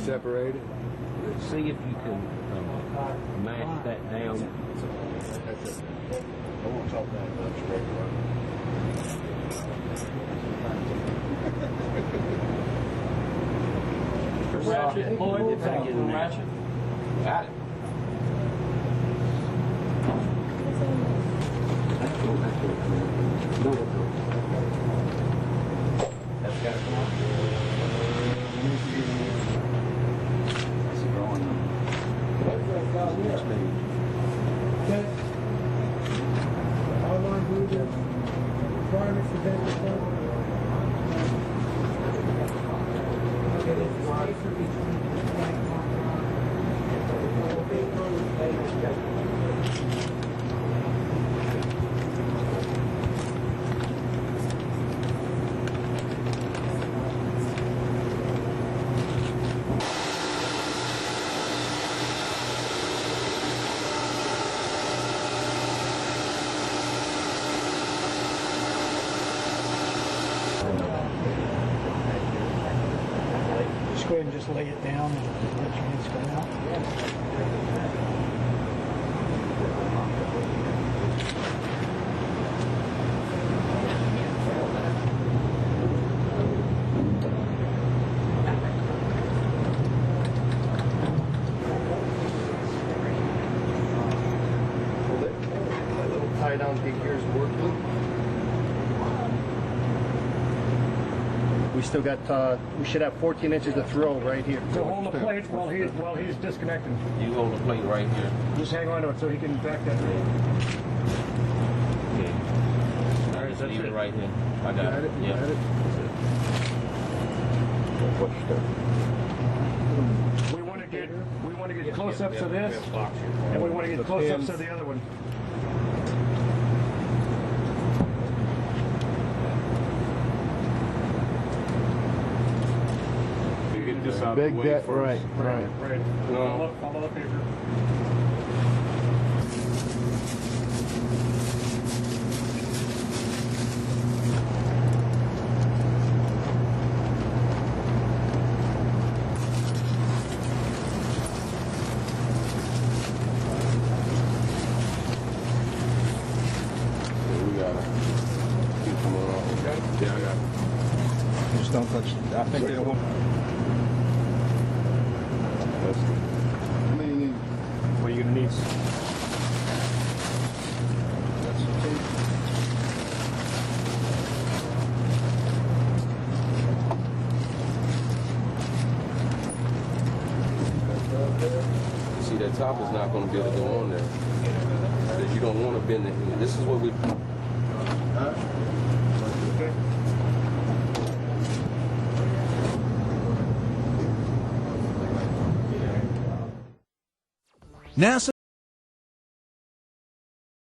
Separate it. See if you can match that down. I won't talk that much straight away. Ratchet, Lloyd, get back in there. Ratchet. Got it. That's got to come off. That's a drawing number. Next page. Outline movement, requirements for benefit Just go ahead and just lay it down and let your hands come out. That little tie down big gears working. We still got, we should have 14 inches of throw right here. So hold the plate while he's disconnecting. You hold the plate right here. Just hang on to it so he can back that. Okay. All right, That's leave it. it right here. I got it. Yeah. We want to get close-ups of this, and we want to get close-ups of the other one. Big debt, right. Right. Follow the paper. We got it. Yeah, I got it. Just don't touch it. I think they won't. That's good. How many you need? What are you going to need? That's the tape. See, that top is not going to be able to go on there. Because you don't want to bend it. This is what we... NASA